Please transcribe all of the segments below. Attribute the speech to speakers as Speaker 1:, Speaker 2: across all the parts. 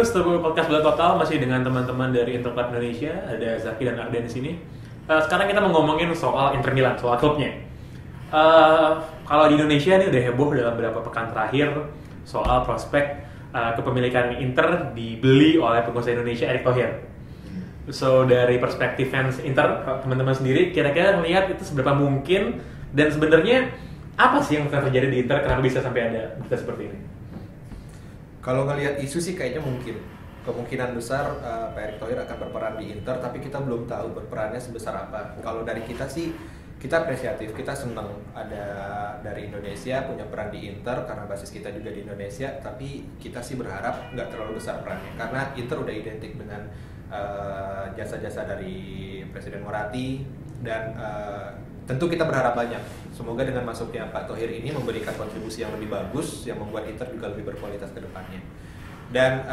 Speaker 1: untuk podcast Bola Total masih dengan teman-teman dari Inter Club Indonesia, ada Zaki dan Arden di sini. Sekarang kita mau ngomongin soal Inter Milan, soal klubnya. Kalau di Indonesia ini udah heboh dalam beberapa pekan terakhir soal prospek kepemilikan Inter dibeli oleh pengusaha Indonesia Erick Thohir. So dari perspektif fans Inter, teman-teman sendiri kira-kira melihat itu seberapa mungkin dan sebenarnya apa sih yang akan terjadi di Inter, kenapa bisa sampai ada berita seperti ini?
Speaker 2: Kalau ngelihat isu sih kayaknya kemungkinan besar Pak Erick Thohir akan berperan di Inter, tapi kita belum tahu berperannya sebesar apa. Kalau dari kita sih, kita apresiatif, kita senang ada dari Indonesia punya peran di Inter karena basis kita juga di Indonesia, tapi kita sih berharap nggak terlalu besar perannya karena Inter udah identik dengan jasa-jasa dari Presiden Moratti dan tentu kita berharap banyak. Semoga dengan masuknya Pak Thohir ini memberikan kontribusi yang lebih bagus yang membuat Inter juga lebih berkualitas ke depannya. Dan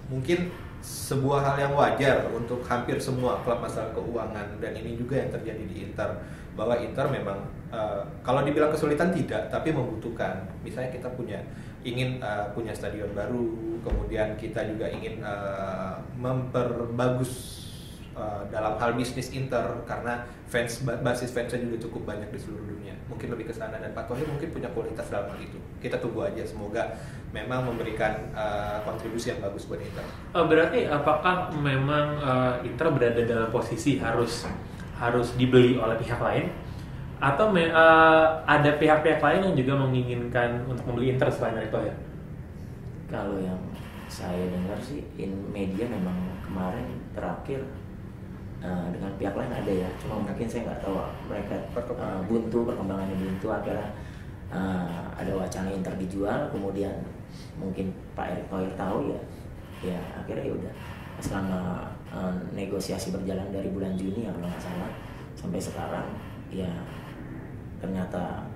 Speaker 2: mungkin sebuah hal yang wajar untuk hampir semua klub masalah keuangan, dan ini juga yang terjadi di Inter, bahwa Inter memang kalau dibilang kesulitan tidak, tapi membutuhkan. Misalnya kita ingin punya stadion baru, kemudian kita juga ingin memperbagus dalam hal bisnis Inter karena basis fansnya juga cukup banyak di seluruh dunia. Mungkin lebih ke sana, dan Pak Thohir mungkin punya kualitas dalam hal itu. Kita tunggu aja, semoga memang memberikan kontribusi yang bagus buat Inter.
Speaker 1: Berarti apakah memang Inter berada dalam posisi harus dibeli oleh pihak lain, atau ada pihak-pihak lain yang juga menginginkan untuk membeli Inter selain Erick Thohir?
Speaker 3: Kalau yang saya dengar sih, media memang kemarin terakhir dengan pihak lain ada ya, cuma mungkin saya nggak tahu mereka perkembangannya buntu, akhirnya ada wacana Inter dijual, kemudian mungkin Pak Erick Thohir tahu ya akhirnya ya udah selama negosiasi berjalan dari bulan Juni ya kalau nggak salah sampai sekarang ya ternyata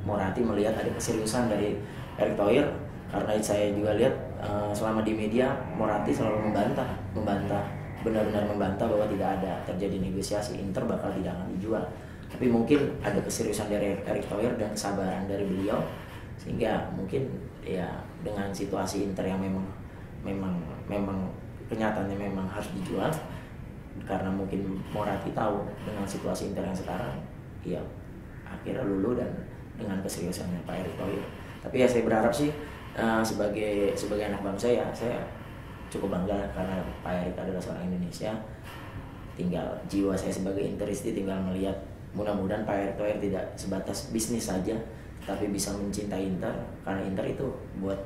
Speaker 3: Moratti melihat ada keseriusan dari Erick Thohir, karena saya juga lihat selama di media Moratti selalu benar-benar membantah bahwa tidak ada terjadi negosiasi, Inter bakal tidak akan dijual. Tapi mungkin ada keseriusan dari Erick Thohir dan kesabaran dari beliau, sehingga mungkin ya dengan situasi Inter yang memang kenyataannya memang harus dijual, karena mungkin Moratti tahu dengan situasi Inter yang sekarang ya akhirnya luluh dan dengan keseriusannya Pak Erick Thohir. Tapi ya saya berharap sih sebagai anak bangsa ya saya cukup bangga karena Pak Erick adalah seorang Indonesia. Tinggal jiwa saya sebagai Interisti tinggal melihat, mudah-mudahan Pak Erick Thohir tidak sebatas bisnis saja, tapi bisa mencintai Inter, karena Inter itu buat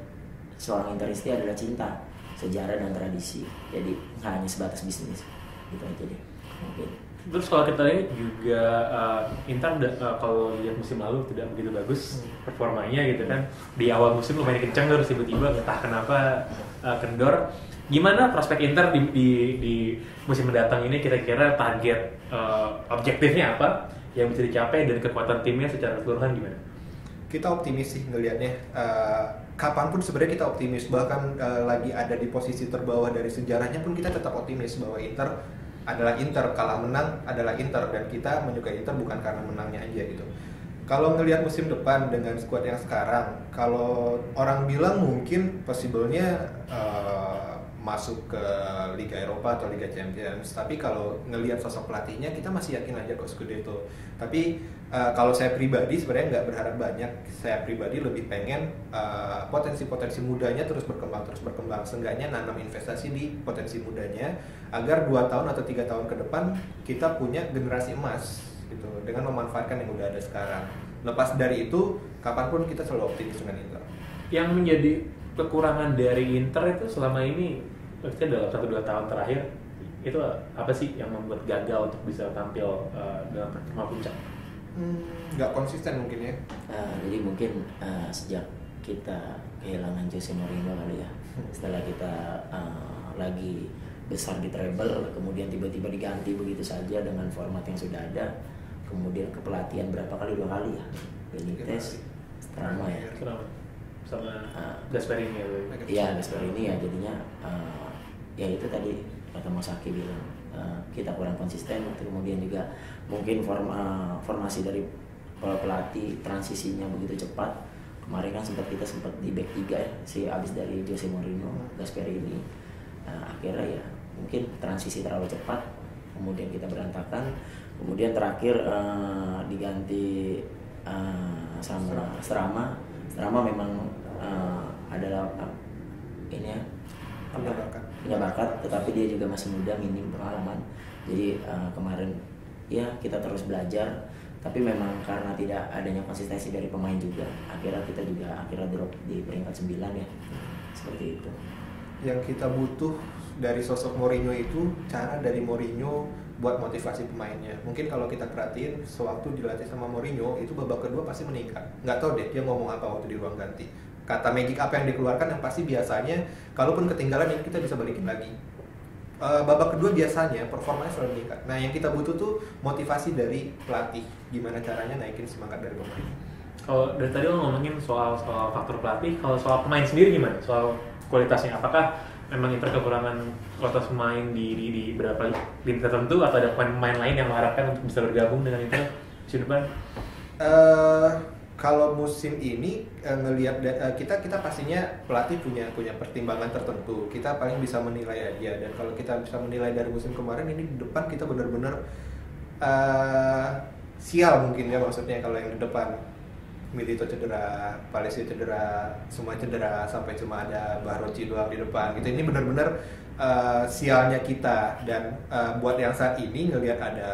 Speaker 3: seorang Interisti adalah cinta, sejarah dan tradisi. Jadi nggak hanya sebatas bisnis, gitu aja deh mungkin.
Speaker 1: Terus kalau kita lihat juga Inter kalau lihat musim lalu tidak begitu bagus performanya gitu kan. Di awal musim lumayan kencang, terus tiba-tiba entah kenapa kendor. Gimana prospek Inter di musim mendatang ini, kira-kira target objektifnya apa yang bisa dicapai dan kekuatan timnya secara keseluruhan gimana?
Speaker 2: Kita optimis sih ngelihatnya. Kapanpun sebenarnya kita optimis, bahkan lagi ada di posisi terbawah dari sejarahnya pun kita tetap optimis bahwa Inter adalah Inter, kalah menang adalah Inter, dan kita menyukai Inter bukan karena menangnya aja gitu. Kalau ngelihat musim depan dengan skuad yang sekarang, kalau orang bilang mungkin possible-nya masuk ke Liga Eropa atau Liga Champions, tapi kalau ngelihat sosok pelatihnya kita masih yakin aja kok Scudetto. Tapi kalau saya pribadi sebenarnya nggak berharap banyak. Saya pribadi lebih pengen potensi-potensi mudanya terus berkembang. Seenggaknya nanam investasi di potensi mudanya agar 2 tahun atau 3 tahun ke depan kita punya generasi emas gitu, dengan memanfaatkan yang udah ada sekarang. Lepas dari itu, kapanpun kita selalu optimis dengan Inter.
Speaker 1: Yang menjadi kekurangan dari Inter itu selama ini, maksudnya dalam 1-2 tahun terakhir, itu apa sih yang membuat gagal untuk bisa tampil dalam performa puncak?
Speaker 2: Nggak konsisten mungkin ya.
Speaker 3: Jadi mungkin sejak kita kehilangan Jose Mourinho kali ya, setelah kita lagi besar di treble, kemudian tiba-tiba diganti begitu saja dengan format yang sudah ada, kemudian kepelatihan berapa kali, 2 kali ya, Benitez, Strama ya,
Speaker 1: sama Gasperini ya.
Speaker 3: Iya, Gasperini ya, jadinya ya itu tadi kata Mas Aki bilang kita kurang konsisten, kemudian juga mungkin formasi dari pelatih transisinya begitu cepat, kemarin kan kita sempat di back 3 ya, si abis dari Jose Mourinho, Gasperini. Akhirnya ya mungkin transisi terlalu cepat, kemudian kita berantakan, kemudian terakhir diganti sama Strama memang adalah ini ya punya bakat, tetapi dia juga masih muda, minim pengalaman. Jadi kemarin ya kita terus belajar, tapi memang karena tidak adanya konsistensi dari pemain juga, akhirnya drop di peringkat 9 ya, seperti itu.
Speaker 2: Yang kita butuh dari sosok Mourinho itu cara dari Mourinho buat motivasi pemainnya. Mungkin kalau kita perhatiin sewaktu dilatih sama Mourinho itu babak kedua pasti meningkat. Nggak tahu deh dia ngomong apa waktu di ruang ganti. Kata magic apa yang dikeluarkan yang pasti biasanya kalaupun ketinggalan ini kita bisa balikin lagi. Babak kedua biasanya performanya selalu meningkat. Nah yang kita butuh tuh motivasi dari pelatih. Gimana caranya naikin semangat dari pemain.
Speaker 1: Kalau dari tadi lo ngomongin soal faktor pelatih, kalau soal pemain sendiri gimana? Soal kualitasnya, apakah memang Inter kekurangan kualitas pemain di beberapa tim tertentu atau ada pemain lain yang mengharapkan untuk bisa bergabung dengan Inter musim depan?
Speaker 2: Kalau musim ini ngelihat kita pastinya pelatih punya pertimbangan tertentu. Kita paling bisa menilai aja, dan kalau kita bisa menilai dari musim kemarin ini di depan kita benar-benar sial mungkin ya, maksudnya kalau yang di depan Milito cedera, Palacio cedera, semua cedera sampai cuma ada Barroci doang di depan gitu. Ini benar-benar sialnya kita, dan buat yang saat ini ngelihat ada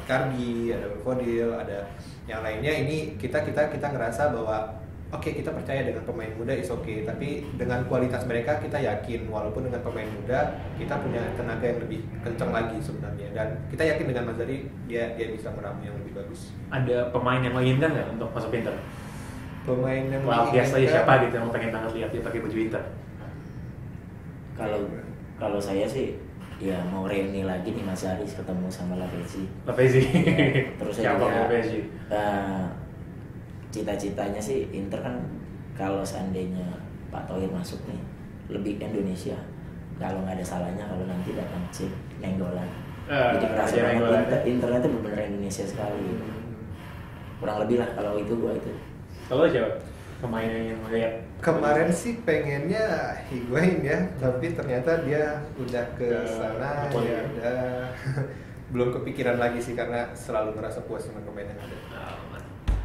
Speaker 2: Icardi, ada Belfodil, ada yang lainnya, ini kita ngerasa bahwa oke, kita percaya dengan pemain muda is okay, tapi dengan kualitas mereka kita yakin walaupun dengan pemain muda kita punya tenaga yang lebih kencang lagi sebenarnya, dan kita yakin dengan Mazzarri dia bisa meramu yang lebih bagus.
Speaker 1: Ada pemain yang menginginkan nggak untuk masuk Inter?
Speaker 2: Pemain yang
Speaker 1: biasa aja siapa gitu yang pengen banget lihat dia pakai baju Inter?
Speaker 3: Kalau saya sih ya mau reuni lagi nih Mazzarri ketemu sama Lavezzi.
Speaker 1: Ya,
Speaker 3: terus saya juga cita-citanya sih Inter kan kalau seandainya Pak Thohir masuk nih lebih Indonesia, kalau nggak ada salahnya kalau nanti datang si Nenggolan. Jadi merasa banget Internya itu benar-benar Indonesia sekali. Kurang lebih lah kalau itu gua itu.
Speaker 1: Kalau siapa pemain yang melihat?
Speaker 2: Kemarin sih pengennya Higuain ya, tapi ternyata dia udah ke sana ya udah belum kepikiran lagi sih karena selalu merasa puas dengan pemain yang ada.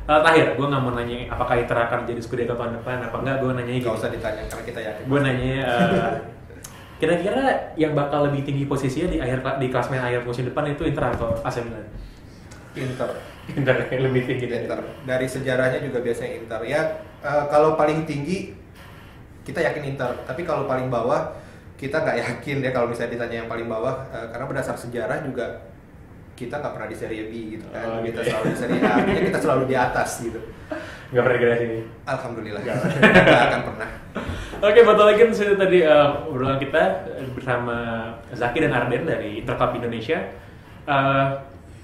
Speaker 1: Terakhir, gue nggak mau nanya apakah Inter akan jadi Scudetto tahun depan apa enggak, gue nanya
Speaker 2: gak usah ditanya karena kita yakin.
Speaker 1: Gue nanya kira-kira yang bakal lebih tinggi posisinya di klasemen akhir musim depan itu Inter atau AC Milan?
Speaker 2: Inter
Speaker 1: yang lebih tinggi.
Speaker 2: Inter. Dari sejarahnya juga biasanya Inter ya. Kalau paling tinggi kita yakin Inter, tapi kalau paling bawah kita nggak yakin ya kalau misalnya ditanya yang paling bawah, karena berdasar sejarah juga kita nggak pernah di Serie B gitu kan, kita selalu di Serie A, artinya kita selalu di atas gitu.
Speaker 1: Nggak pernah di sini?
Speaker 2: Alhamdulillah, nggak akan pernah.
Speaker 1: Oke, betul lagi itu tadi obrolan kita bersama Zaki dan Arden dari Interclub Indonesia.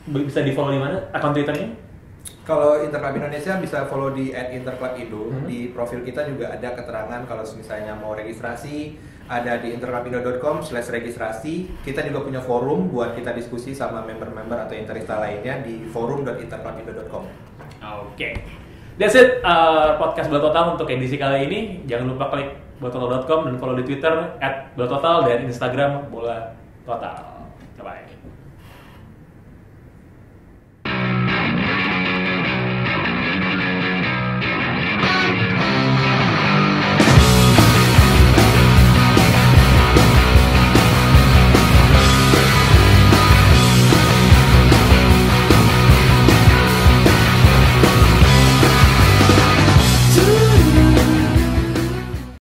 Speaker 1: Bisa di follow di mana akun Twitternya?
Speaker 2: Kalau Interclub Indonesia bisa follow di @interclubindo. Di profil kita juga ada keterangan kalau misalnya mau registrasi, ada di interclubindo.com/registrasi. Kita juga punya forum buat kita diskusi sama member-member atau interista lainnya di forum.interclubindo.com.
Speaker 1: Oke. That's it, podcast Bola Total untuk edisi kali ini. Jangan lupa klik bolatotal.com dan follow di Twitter @bolatotal dan Instagram Bola Total.